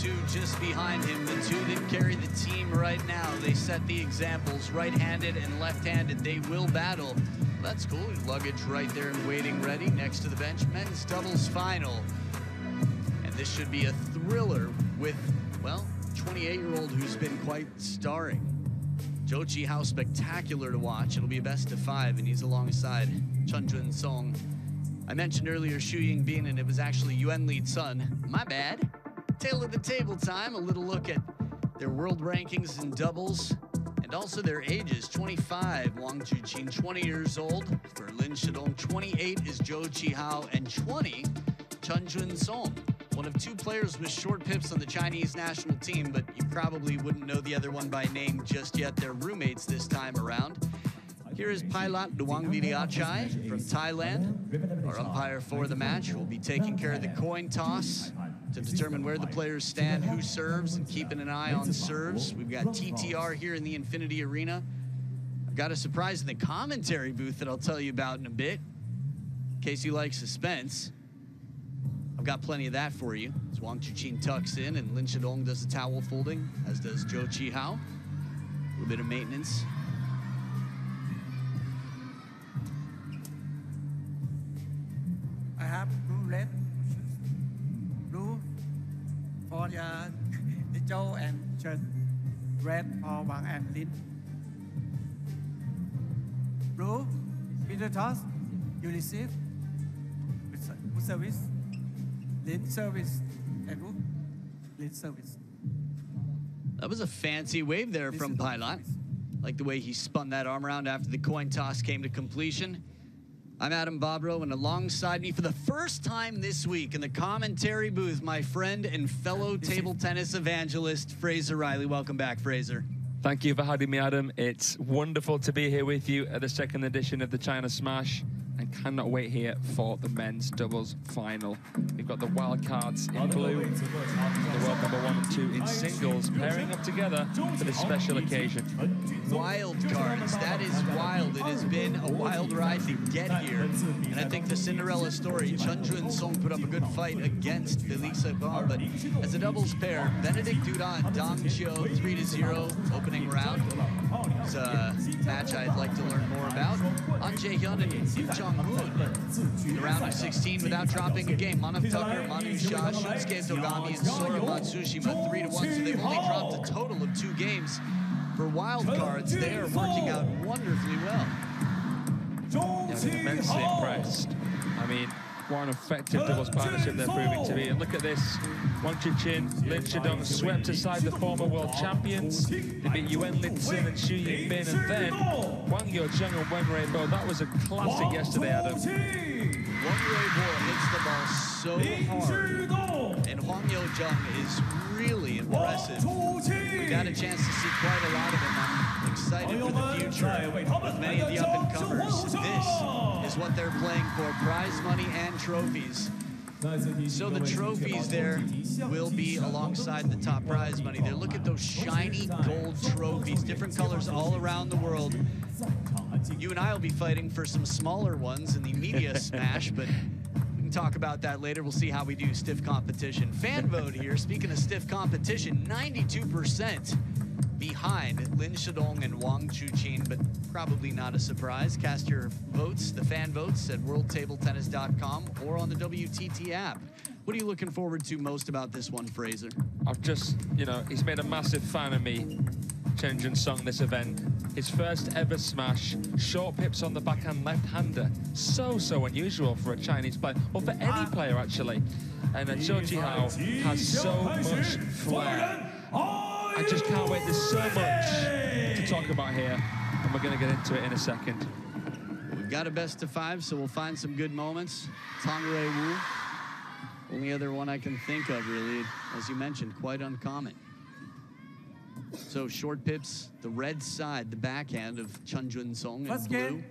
two just behind him. The two that carry the team right now. They set the examples, right-handed and left-handed. They will battle. That's cool. Luggage right there and waiting ready next to the bench. Men's doubles final. And this should be a thriller with, well, 28-year-old who's been quite starring. Qihao, spectacular to watch. It'll be a best of 5, and he's alongside Junsong. I mentioned earlier Xu Yingbin, and it was actually Yuan Li's son. My bad. Tail of the table time. A little look at their world rankings in doubles, and also their ages. 25, Wang Chuqin, 20 years old. For Lin Shidong, 28 is ZHOU Qihao, and 20, Junsong. One of 2 players with short pips on the Chinese national team, but you probably wouldn't know the other one by name just yet. They're roommates this time around. Here is Pilot Duang Vidiachai from Thailand. Our umpire for the match will be taking care of the coin toss to determine where the players stand, who serves, and keeping an eye on serves. We've got TTR here in the Infinity Arena. I've got a surprise in the commentary booth that I'll tell you about in a bit, in case you like suspense. I've got plenty of that for you. As Wang Chuqin tucks in and Lin Shidong does the towel folding, as does ZHOU Qihao. A little bit of maintenance. I have blue red, blue for the ZHOU and CHEN, red for Wang and Lin. Blue, Peter toss, you receive, with service. Lin service and Lin service. That was a fancy wave there from Pilot. Like the way he spun that arm around after the coin toss came to completion. I'm Adam Bobrow, and alongside me for the first time this week in the commentary booth, my friend and fellow table tennis evangelist, Fraser Riley. Welcome back, Fraser. Thank you for having me, Adam. It's wonderful to be here with you at the 2nd edition of the China Smash, and cannot wait here for the men's doubles final. We've got the wild cards in blue, the world number 1 and 2 in singles, pairing up together for this special occasion. Wild cards, that is wild. It has been a wild ride to get here. And I think the Cinderella story, Junsong put up a good fight against Felix Aubin, but as a doubles pair, Benedict Duda and Dong Chiu, 3-0 opening round. It's a match I'd like to learn more about. An Jae-hyun and Kim Jong-hoon in the round of 16 without dropping a game. Manav Tucker, Manu Shah, Shunsuke Togami, and Sora Matsushima 3-1, so they've only dropped a total of 2 games. For wild cards, they are working out wonderfully well. Yeah, I'm immensely impressed. I mean, what an effective doubles partnership they're proving to be. And look at this. Wang Chuqin, Lin Shidong swept aside the former world champions. They beat Yuan Li and Xu Yingbin, and then Wang Yozheng and Wen Reibo. That was a classic yesterday, Adam. Wen Reibo hits the ball so hard, and Hwang Yozheng is really impressive. We got a chance to see quite a lot of him. I'm excited for the future with many of the up-and-comers. This is what they're playing for, prize money and trophies. So the trophies there will be alongside the top prize money there. Look at those shiny gold trophies, different colors all around the world. You and I will be fighting for some smaller ones in the media smash, but we can talk about that later. We'll see how we do stiff competition. Fan vote here, speaking of stiff competition, 92% behind Lin Shidong and Wang Chuqin, but probably not a surprise. Cast your votes, the fan votes, at worldtabletennis.com or on the WTT app. What are you looking forward to most about this one, Fraser? I've just, he's made a massive fan of me, Chen Junsong, this event. His first ever smash, short pips on the backhand left-hander. So unusual for a Chinese player, or for any player, actually. And ZHOU Qihao has so much flair. I just can't wait. There's so much to talk about here, and we're going to get into it in a second. We've got a best of 5, so we'll find some good moments. Tong Rui Wu, only other one I can think of, really, as you mentioned, quite uncommon. So short pips, the red side, the backhand of Chen Junsong in blue.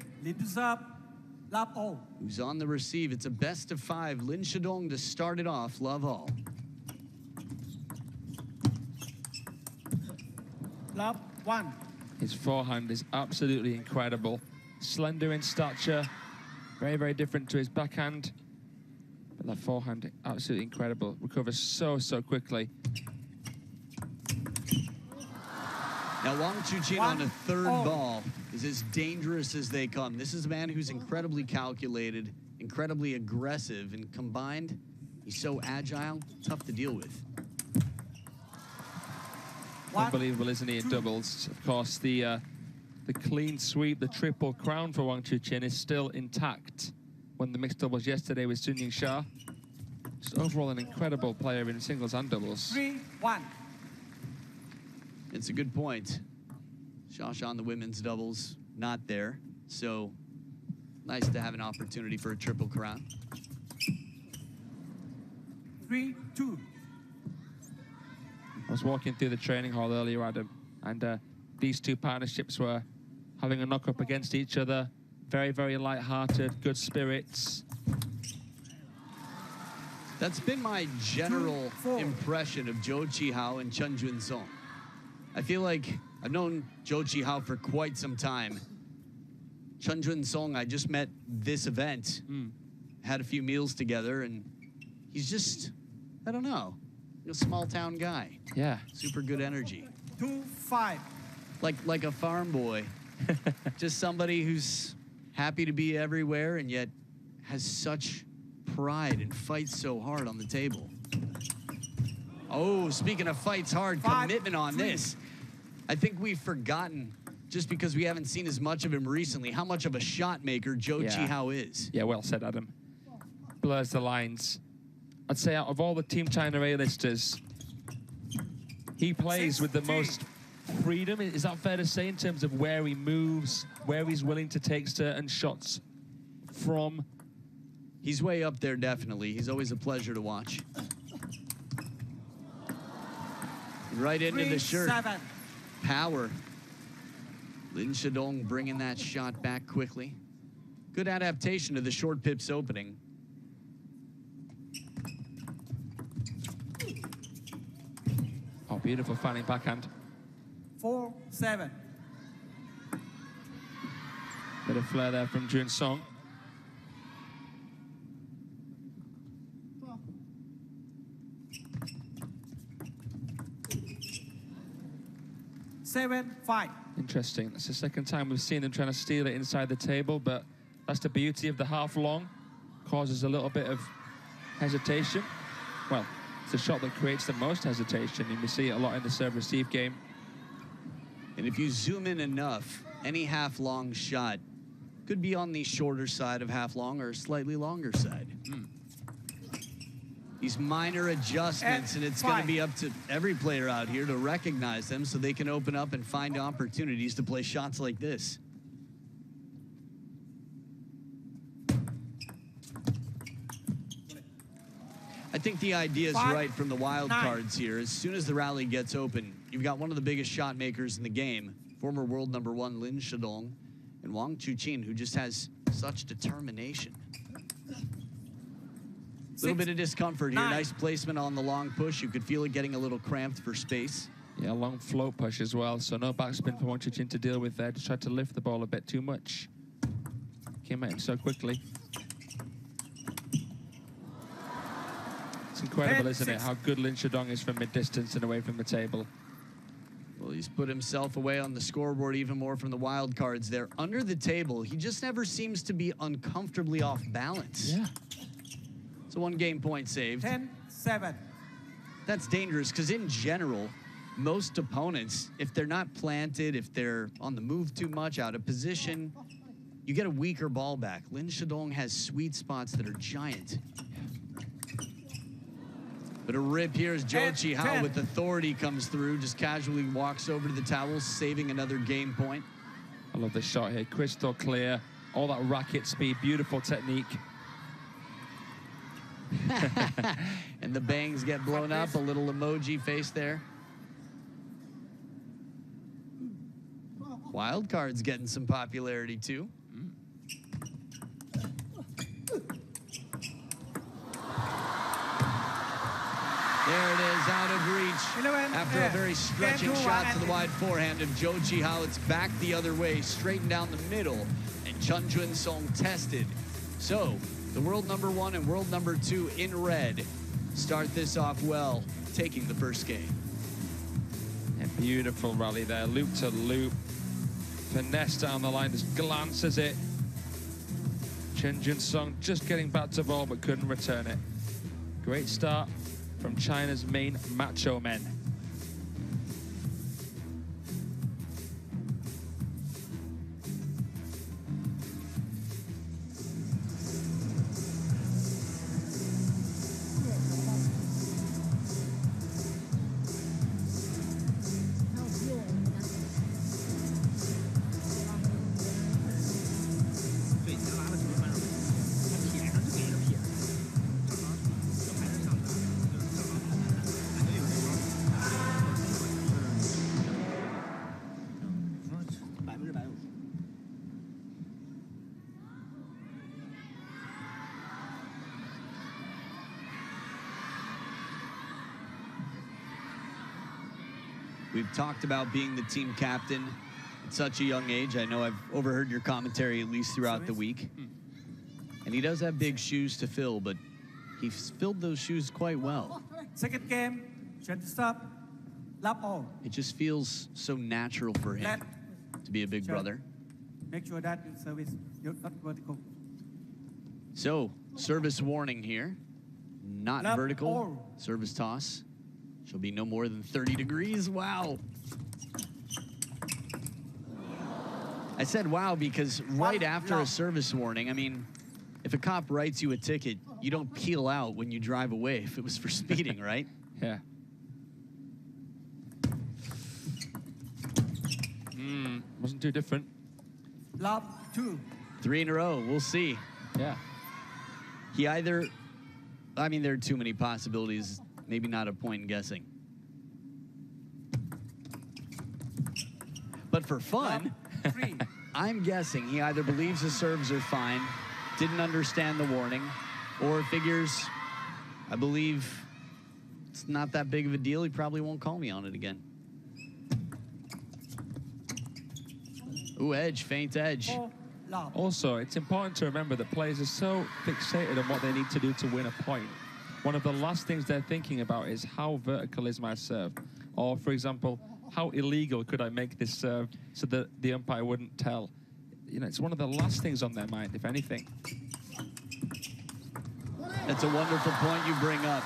Who's on the receive? It's a best of 5. Lin Shidong to start it off. Love all. Love 1. His forehand is absolutely incredible. Slender in stature, very different to his backhand. But that forehand, absolutely incredible. Recovers so quickly. Now, Wang Chuqin on the third 1-0. ball is as dangerous as they come. This is a man who's incredibly calculated, incredibly aggressive, and combined, he's so agile, tough to deal with. Unbelievable, isn't he, in doubles? Of course, the clean sweep, the triple crown for Wang Chuqin is still intact. Won the mixed doubles yesterday with Sun Ying-sha. Just overall an incredible player in singles and doubles. 3-1. It's a good point. Shasha on the women's doubles, not there. So nice to have an opportunity for a triple crown. 3-2. I was walking through the training hall earlier, Adam, and these two partnerships were having a knock-up against each other. Very, very light-hearted, good spirits. That's been my general impression of ZHOU Qihao and Junsong. I feel like I've known ZHOU Qihao for quite some time. Junsong, I just met this event, had a few meals together, and he's just, I don't know, a small town guy. Yeah. Super good energy. 2-5. Like a farm boy. Just somebody who's happy to be everywhere and yet has such pride and fights so hard on the table. Oh, speaking of fights hard, commitment on this. I think we've forgotten, just because we haven't seen as much of him recently, how much of a shot maker ZHOU Qihao is. Yeah, well said, Adam. Blurs the lines. I'd say out of all the Team China A-listers, he plays with the most freedom. Is that fair to say, in terms of where he moves, where he's willing to take certain shots from? He's way up there, definitely. He's always a pleasure to watch. Right into the shirt. 3-7. Power. Lin Shidong bringing that shot back quickly. Good adaptation to the short pips opening. Oh, beautiful fanning backhand. 4-7. Bit of flair there from Junsong. Seven, 5. Interesting. That's the second time we've seen them trying to steal it inside the table, but that's the beauty of the half long. Causes a little bit of hesitation. Well, it's the shot that creates the most hesitation, and we see it a lot in the serve-receive game. And if you zoom in enough, any half-long shot could be on the shorter side of half-long or slightly longer side. These minor adjustments, and it's going to be up to every player out here to recognize them so they can open up and find opportunities to play shots like this. I think the idea is right from the wild cards here. As soon as the rally gets open, you've got one of the biggest shot makers in the game, former world #1 Lin Shidong, and Wang Chuqin, who just has such determination. A little bit of discomfort here. Nice placement on the long push. You could feel it getting a little cramped for space. Yeah, long float push as well, so no backspin for Wang Chuqin to deal with there. Just tried to lift the ball a bit too much. Came at him so quickly. It's incredible, isn't it, how good Lin Shidong is from mid-distance and away from the table. Well, he's put himself away on the scoreboard even more from the wild cards there. Under the table, he just never seems to be uncomfortably off balance. Yeah. So 1 game point saved. 10-7. That's dangerous because in general, most opponents, if they're not planted, if they're on the move too much, out of position, you get a weaker ball back. Lin Shidong has sweet spots that are giant. But a rip here as ZHOU Qihao with authority comes through, just casually walks over to the towel, saving another game point. I love this shot here, crystal clear, all that racket speed, beautiful technique. And the bangs get blown up, a little emoji face there. Wild card's getting some popularity too. There it is, out of reach. After a very stretching shot to the wide forehand of ZHOU Qihao, it's back the other way, straight down the middle, and Junsong tested. So, the world #1 and world #2 in red start this off well, taking the first game. And Beautiful rally there, loop to loop. Finesse down the line, just glances it. Chen Junsong just getting back to ball, but couldn't return it. Great start from China's main macho men. We've talked about being the team captain at such a young age. I know I've overheard your commentary at least throughout the week. And he does have big shoes to fill, but he's filled those shoes quite well. Second game, Chen to stop. Lap all. It just feels so natural for him Left. to be a big Sure. brother. Make sure that your service, you're not vertical. So, service warning here. Not Lap vertical. all. Service toss. She'll be no more than 30 degrees. Wow. I said wow because right after a service warning, I mean, if a cop writes you a ticket, you don't peel out when you drive away if it was for speeding, right? Yeah. Wasn't too different. Lap 2. 3 in a row. We'll see. Yeah. He either, I mean, there are too many possibilities. Maybe not a point in guessing. But for fun, Lap 3. I'm guessing he either believes his serves are fine, didn't understand the warning, or figures, I believe it's not that big of a deal. He probably won't call me on it again. Ooh, edge, faint edge. 4 lap. Also, it's important to remember that players are so fixated on what they need to do to win a point. One of the last things they're thinking about is how vertical is my serve? Or, for example, how illegal could I make this serve so that the umpire wouldn't tell? You know, it's one of the last things on their mind, if anything. That's a wonderful point you bring up.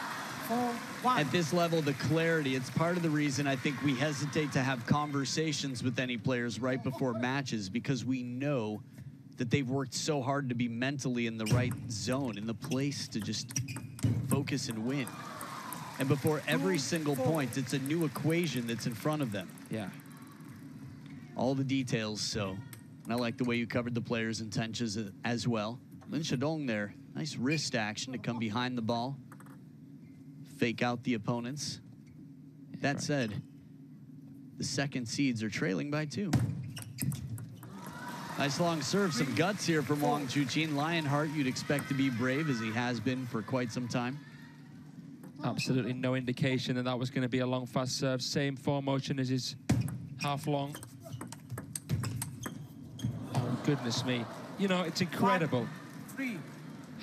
4-1. At this level, the clarity, it's part of the reason I think we hesitate to have conversations with any players right before matches, because we know that they've worked so hard to be mentally in the right zone, in the place to just focus and win. And before every single point, it's a new equation that's in front of them. Yeah. All the details, so. And I like the way you covered the players' intentions as well. Lin Shidong there, nice wrist action to come behind the ball. Fake out the opponents. That said, the second seeds are trailing by 2. Nice long serve, some guts here from Wang Chuqin. Lionheart, you'd expect to be brave, as he has been for quite some time. Absolutely no indication that that was going to be a long, fast serve. Same form motion as his half long. Oh, goodness me. You know, it's incredible 3.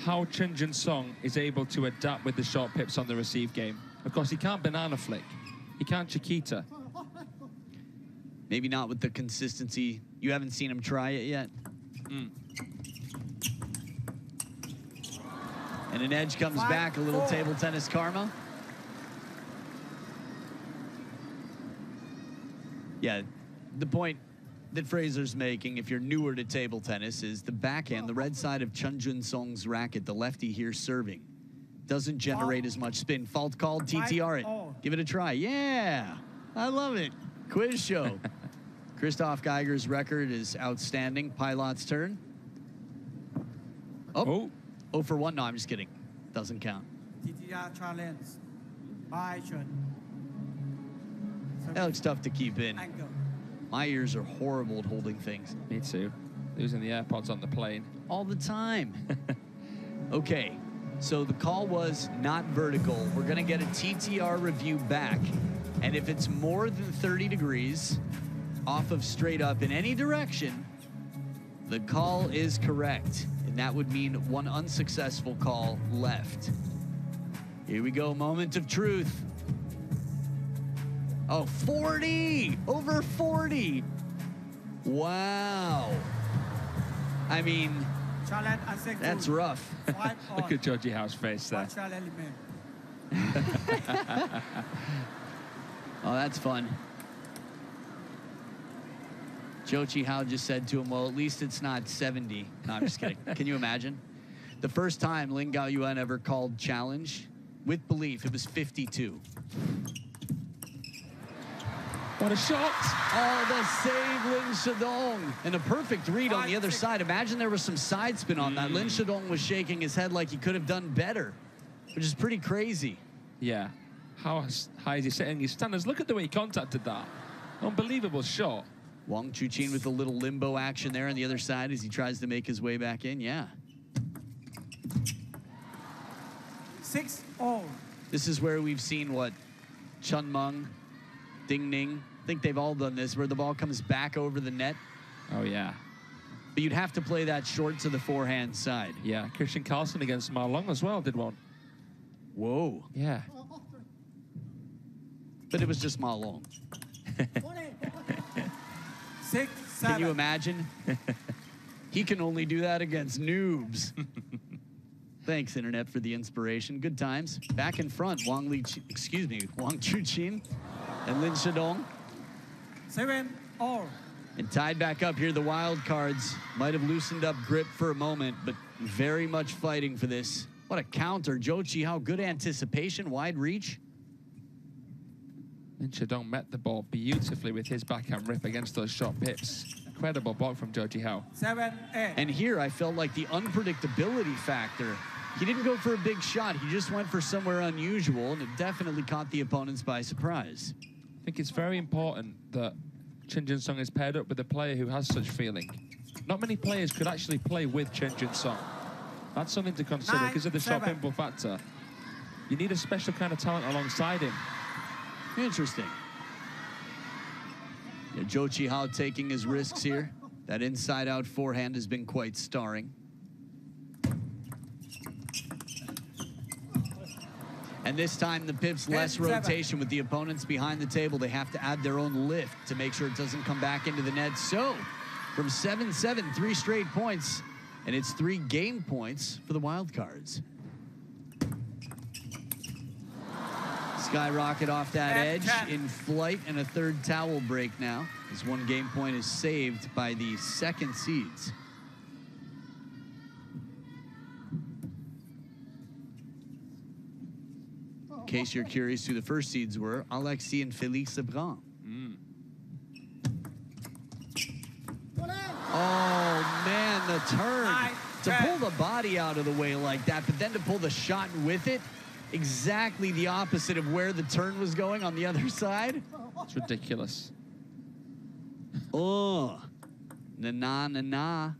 how Chen Junsong is able to adapt with the short pips on the receive game. Of course, he can't banana flick. He can't Chiquita. Maybe not with the consistency. You haven't seen him try it yet. And an edge comes back, a little table tennis karma. Yeah, the point that Fraser's making, if you're newer to table tennis, is the backhand, the red side of Chen Junsong's racket, the lefty here serving, doesn't generate as much spin. Fault called, TTR it. Give it a try. Yeah, I love it. Quiz show. Christoph Geiger's record is outstanding. Pilot's turn. Oh, 0 for 1. No, I'm just kidding. Doesn't count. TTR challenge by Chen. That looks tough to keep in. Angle. My ears are horrible at holding things. Me too. Losing the AirPods on the plane. All the time. Okay, so the call was not vertical. We're gonna get a TTR review back. And if it's more than 30 degrees off of straight up in any direction, the call is correct. And that would mean 1 unsuccessful call left. Here we go, moment of truth. Oh, 40! Over 40! Wow. I mean, Challenge unsuccessful. that's rough. 5 all. Look at Zhou Qihao's face there. One challenge remain. Oh, that's fun. Zhou Qihao just said to him, well, at least it's not 70. No, I'm just kidding. Can you imagine? The first time Lin Gaoyuan ever called challenge, with belief, it was 52. What a shot! Oh, the save, Lin Shidong. And a perfect read on the other side. Imagine there was some side spin on that. Lin Shidong was shaking his head like he could have done better, which is pretty crazy. Yeah. How high is he setting his standards? Look at the way he contacted that. Unbelievable shot. Wang Chuqin with a little limbo action there on the other side as he tries to make his way back in. Yeah. 6 all. This is where we've seen what? Chun Meng, Ding Ning. I think they've all done this, where the ball comes back over the net. Oh, yeah. But you'd have to play that short to the forehand side. Yeah, Christian Carlsen against Ma Long as well did one. Whoa. Yeah. But it was just Ma Long. 6 7. Can you imagine? He can only do that against noobs. Thanks, Internet, for the inspiration. Good times. Back in front, Wang Chuqin and Lin Shidong. 7 all. And tied back up here, the wild cards might have loosened up grip for a moment, but very much fighting for this. What a counter. Zhou Qihao, good anticipation, wide reach. And Shidong met the ball beautifully with his backhand rip against those short pips. Incredible block from Zhou Qihao. 7 8. And here I felt like the unpredictability factor. He didn't go for a big shot. He just went for somewhere unusual, and it definitely caught the opponents by surprise. I think it's very important that Chen Junsong is paired up with a player who has such feeling. Not many players could actually play with Chen Junsong. That's something to consider 9 because of the short 7. pimple factor. You need a special kind of talent alongside him. Interesting. Yeah, Zhou Qihao taking his risks here. That inside-out forehand has been quite starring. And this time the pips less 10-7. rotation with the opponents behind the table. They have to add their own lift to make sure it doesn't come back into the net. So from 7-7, 3 straight points, and it's 3 game points for the wildcards. Skyrocket off that edge in flight, and a third towel break now as 1 game point is saved by the second seeds. In case you're curious who the first seeds were, Alexis and Felix Lebrun. Oh, man, the turn. To pull the body out of the way like that, but then to pull the shot with it, exactly the opposite of where the turn was going on the other side. It's ridiculous. Oh, na-na.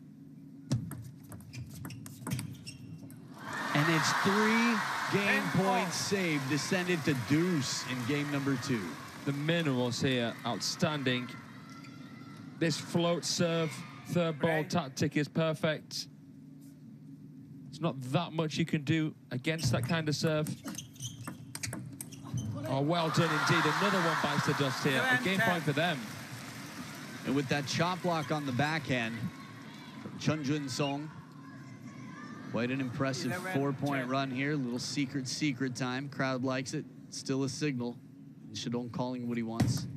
And it's 3 game points saved to send it to deuce in game number 2. The minerals here, outstanding. This float serve, third ball tactic is perfect. It's not that much you can do against that kind of serve. Oh, well done indeed. Another one bites the dust here. A game point for them. And with that chop block on the backhand from Chen Junsong, quite an impressive 4-point run here. Little secret time. Crowd likes it. Still a signal. Shidong calling what he wants.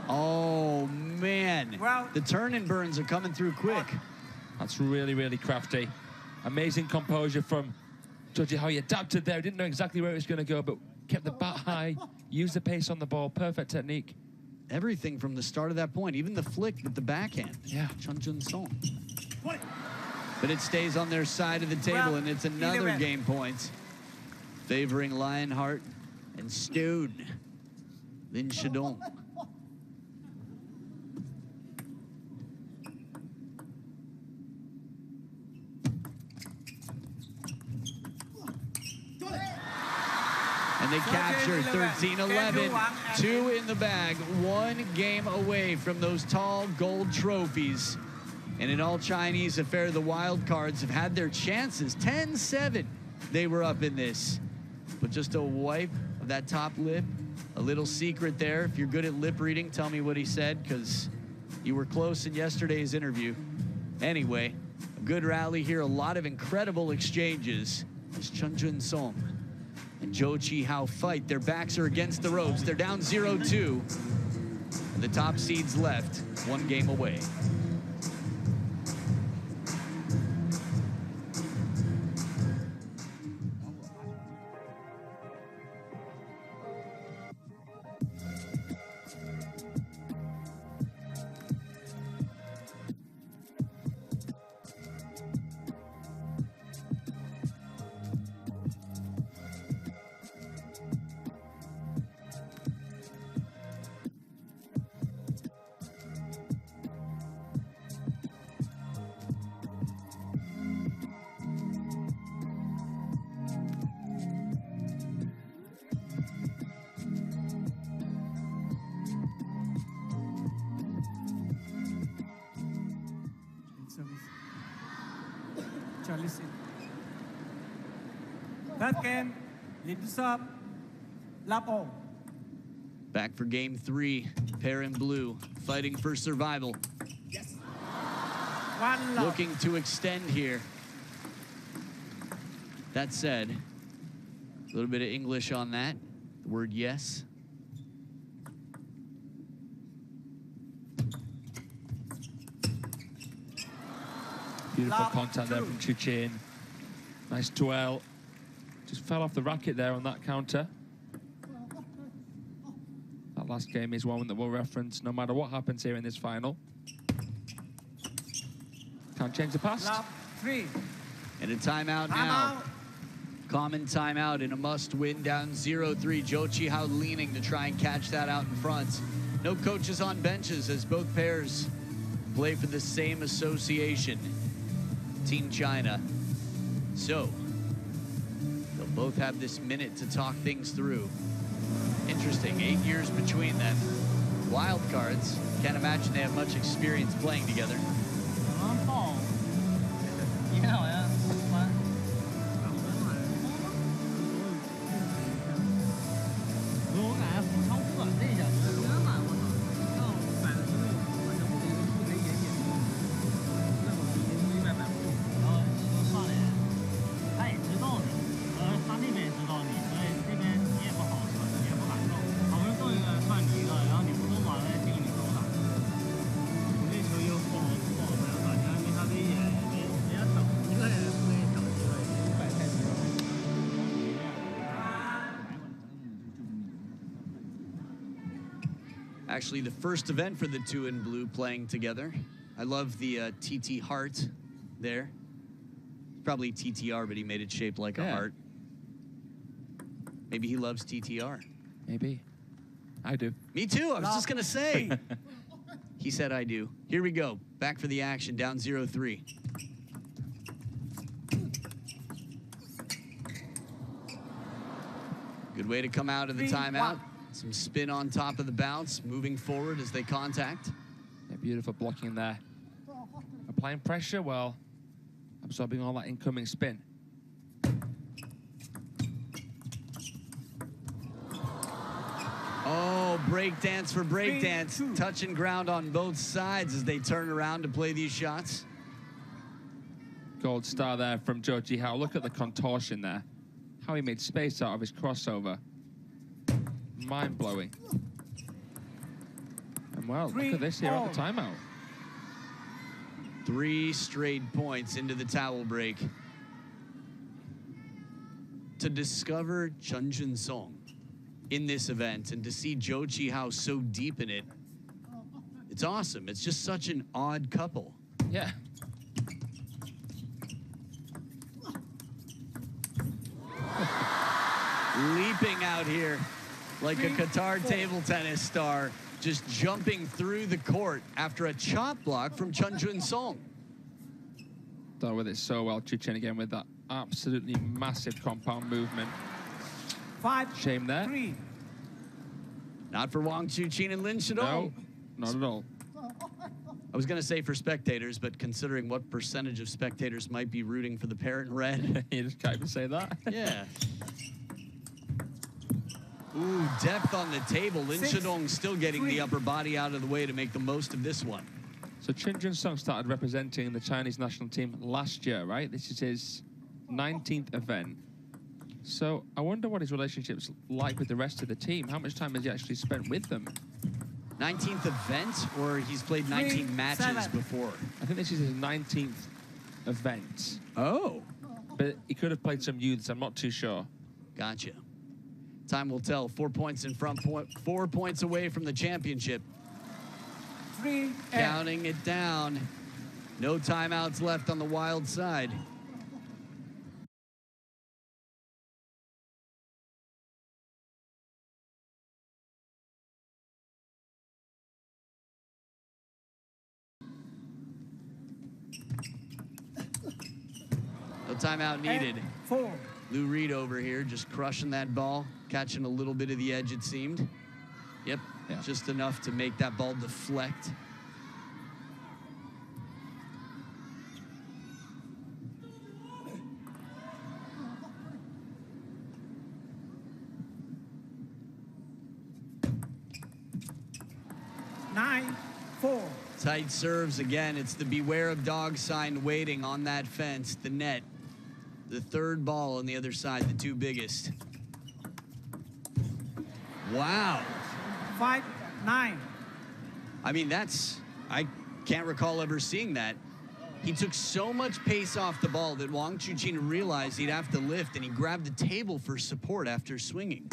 Oh, man. Well, the turn and burns are coming through quick. That's really, really crafty. Amazing composure from Zhou Qiahao. He adapted there. Didn't know exactly where it was going to go, but kept the bat high, used the pace on the ball. Perfect technique. Everything from the start of that point, even the flick with the backhand. Yeah. Chen Junsong. But it stays on their side of the table, and it's another game point favoring Lionheart and Stone. Lin Shidong. And they capture 13-11, 2 in the bag, 1 game away from those tall gold trophies. In an all-Chinese affair, the wild cards have had their chances. 10-7, they were up in this. But just a wipe that top lip. A little secret there. If you're good at lip reading, tell me what he said, because you were close in yesterday's interview. Anyway, a good rally here. A lot of incredible exchanges as Junsong and ZHOU Qihao fight. Their backs are against the ropes. They're down 0-2. And the top seeds left, one game away. Listen. That game, lead to sub, lap all. Back for game 3, pair in blue, fighting for survival. Yes. One lap. Looking to extend here. That said, a little bit of English on that, the word yes. Beautiful contact there from Chuqin. Nice duel. Just fell off the racket there on that counter. That last game is one that we'll reference no matter what happens here in this final. Can't change the past. Lap 3. And a timeout now. Common timeout in a must-win, down 0-3. ZHOU Qihao leaning to try and catch that out in front. No coaches on benches as both pairs play for the same association, Team China. So, they'll both have this minute to talk things through. Interesting, 8 years between them. Wild cards. Can't imagine they have much experience playing together. Actually, the first event for the two in blue playing together. I love the TT heart there. Probably TTR, but he made it shaped like a heart. Maybe he loves TTR. Maybe. I do. Me too. I was just going to say. He said I do. Here we go. Back for the action. Down 0-3. Good way to come out of the timeout. Some spin on top of the bounce, moving forward as they contact. Yeah, beautiful blocking there. Applying pressure, well, absorbing all that incoming spin. Oh, breakdance for breakdance. Touch and ground on both sides as they turn around to play these shots. Gold star there from ZHOU Qihao. Look at the contortion there. How he made space out of his crossover. Mind-blowing. And well, look at this here at the timeout. 3 straight points into the towel break. To discover Junsong in this event and to see ZHOU Qihao so deep in it, it's awesome. It's just such an odd couple. Yeah. Leaping out here like a Qatar table tennis star, just jumping through the court after a chop block from Junsong. Dealt with it so well. Chuqin again with that absolutely massive compound movement. 5. Shame there. 3. Not for Wang Chuqin and LIN Shidong. No, not at all. I was going to say for spectators, but considering what percentage of spectators might be rooting for the pair in red. You just can't even say that. Yeah. Ooh, depth on the table. Lin 6, Shidong still getting 3. the upper body out of the way to make the most of this one. So Chen Junsong started representing the Chinese national team last year, right? This is his 19th event. So I wonder what his relationship's like with the rest of the team. How much time has he actually spent with them? 19th event, or he's played 19 3, matches 7. before? I think this is his 19th event. Oh. But he could have played some youths, I'm not too sure. Gotcha. Time will tell. 4 points in front, 4 points away from the championship. 3, Counting it down. No timeouts left on the wild side. No timeout needed. 4. Lou Reed over here just crushing that ball, catching a little bit of the edge, it seemed. Yep, Yeah. just enough to make that ball deflect. Nine, 4. Tight serves again. It's the beware of dog sign waiting on that fence, the net. The third ball on the other side, the two biggest. Wow. 5, 9. I mean, I can't recall ever seeing that. He took so much pace off the ball that Wang Chuqin realized he'd have to lift, and he grabbed the table for support after swinging.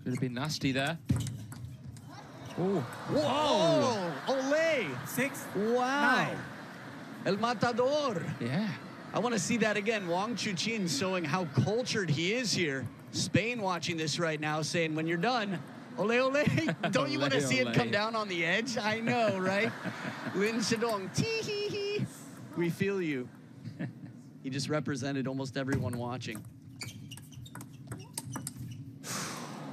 Could have been nasty there. Oh, Whoa! Ole! 6, Wow! 9. El Matador! yeah. I want to see that again. Wang Chuqin showing how cultured he is here. Spain watching this right now saying, when you're done, ole, ole. Don't you want to see it come down on the edge? I know, right? Lin Shidong, tee-hee-hee. We feel you. He just represented almost everyone watching.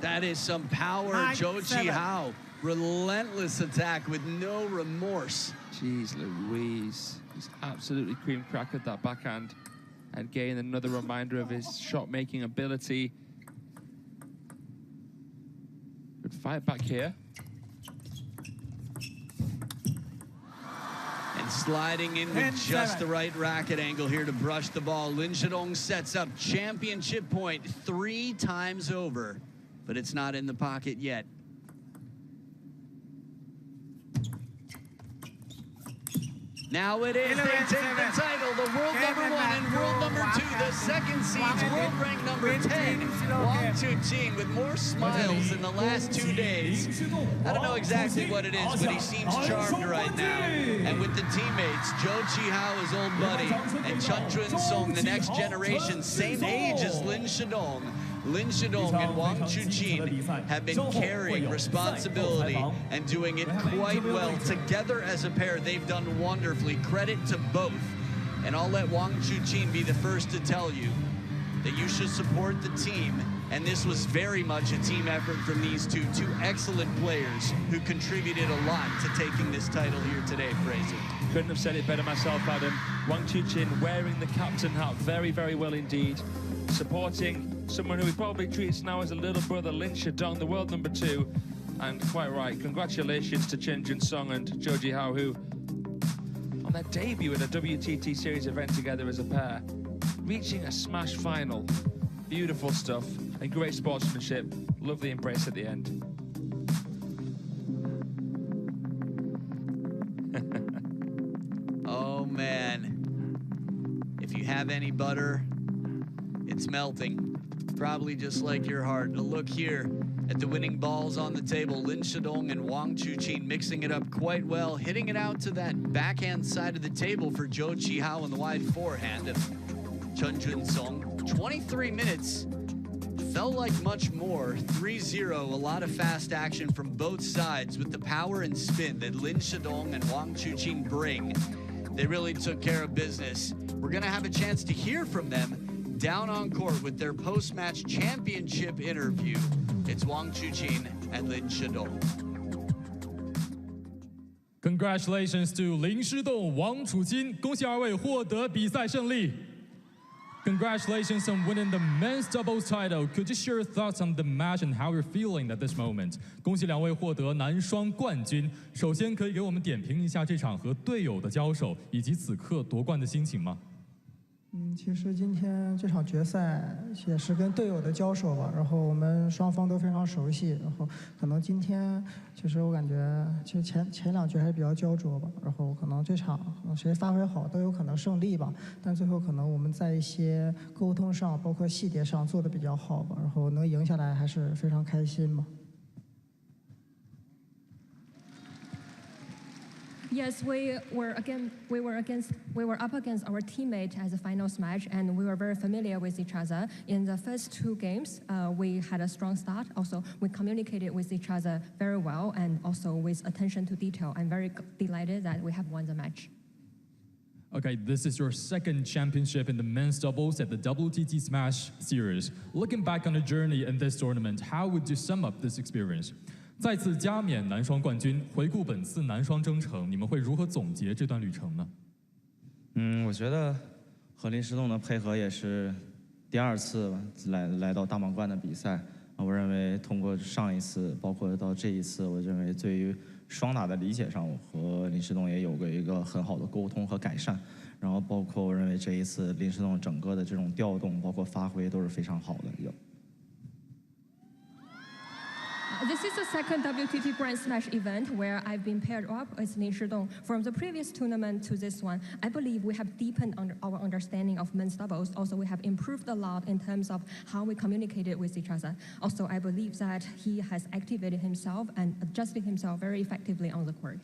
That is some power, 9, ZHOU 7. Qihao. Relentless attack with no remorse. Jeez Louise. He's absolutely cream crackered that backhand. And again, another reminder of his shot-making ability. Good fight back here. And sliding in with 10, just 7. the right racket angle here to brush the ball. Lin Shidong sets up championship point 3 times over, but it's not in the pocket yet. Now it is. They take the title, the world number 1 and world number 2, the second seeds, world rank number 10. Wang Chuqin with more smiles in the last 2 days. I don't know exactly what it is, but he seems charmed right now. And with the teammates, ZHOU Qihao, his old buddy, and Junsong, the next generation, same age as Lin Shidong. Lin Shidong and Wang Chuqin have been carrying responsibility and doing it quite well. Together as a pair, they've done wonderfully. Credit to both. And I'll let Wang Chuqin be the first to tell you that you should support the team. And this was very much a team effort from these two excellent players who contributed a lot to taking this title here today, Fraser. Couldn't have said it better myself, Adam. Wang Chuqin wearing the captain hat very, very well indeed. Supporting someone who he probably treats now as a little brother, Lin Shidong, the world number 2. And quite right, congratulations to Chen Junsong and ZHOU Qihao, who, on their debut at a WTT series event together as a pair, reaching a smash final. Beautiful stuff and great sportsmanship. Love the embrace at the end. Oh, man. If you have any butter, it's melting. Probably just like your heart. A look here at the winning balls on the table. Lin Shidong and Wang Chuqin mixing it up quite well, hitting it out to that backhand side of the table for ZHOU Qihao and the wide forehand of Chen Junsong. 23 minutes. Felt like much more. 3-0, a lot of fast action from both sides with the power and spin that Lin Shidong and Wang Chuqin bring. They really took care of business. We're gonna have a chance to hear from them down on court with their post-match championship interview. It's Wang Chuqin and Lin Shidong. Congratulations to 林诗栋、王楚钦，恭喜二位获得比赛胜利。Congratulations on winning the men's doubles title. Could you share your thoughts on the match and how you're feeling at this moment? 恭喜两位获得男双冠军。首先，可以给我们点评一下这场和队友的交手，以及此刻夺冠的心情吗？其实今天这场决赛也是跟队友的交手吧，然后我们双方都非常熟悉，然后可能今天其实我感觉其实前两局还是比较焦灼吧，然后可能这场谁发挥好都有可能胜利吧，但最后可能我们在一些沟通上，包括细节上做得比较好吧，然后能赢下来还是非常开心吧。Yes, we were up against our teammate as a finals match, and we were very familiar with each other. In the first two games, we had a strong start. Also, we communicated with each other very well, and also with attention to detail. I'm very delighted that we have won the match. Okay, this is your second championship in the men's doubles at the WTT Smash Series. Looking back on the journey in this tournament, how would you sum up this experience? 再次加冕男双冠军，回顾本次男双征程，你们会如何总结这段旅程呢？我觉得和林诗栋的配合也是第2次来到大满贯的比赛。我认为通过上一次，包括到这一次，我认为对于双打的理解上，我和林诗栋也有过一个很好的沟通和改善。然后包括我认为这一次林诗栋整个的这种调动，包括发挥都是非常好的。This is the second WTT Grand Smash event where I've been paired up with Lin Shidong. From the previous tournament to this one, I believe we have deepened our understanding of men's doubles. Also, we have improved a lot in terms of how we communicated with each other. Also, I believe that he has activated himself and adjusted himself very effectively on the court.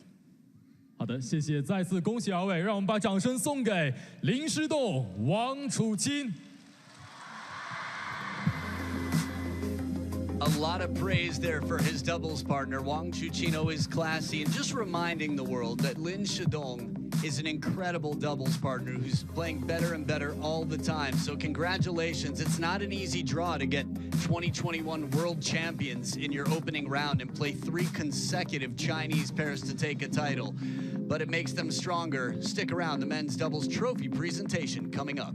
好的，谢谢，再次恭喜2位，让我们把掌声送给林诗栋、王楚钦。A lot of praise there for his doubles partner. Wang Chuqin always classy, and just reminding the world that Lin Shidong is an incredible doubles partner who's playing better and better all the time. So congratulations. It's not an easy draw to get 2021 world champions in your opening round and play 3 consecutive Chinese pairs to take a title. But it makes them stronger. Stick around, the men's doubles trophy presentation coming up.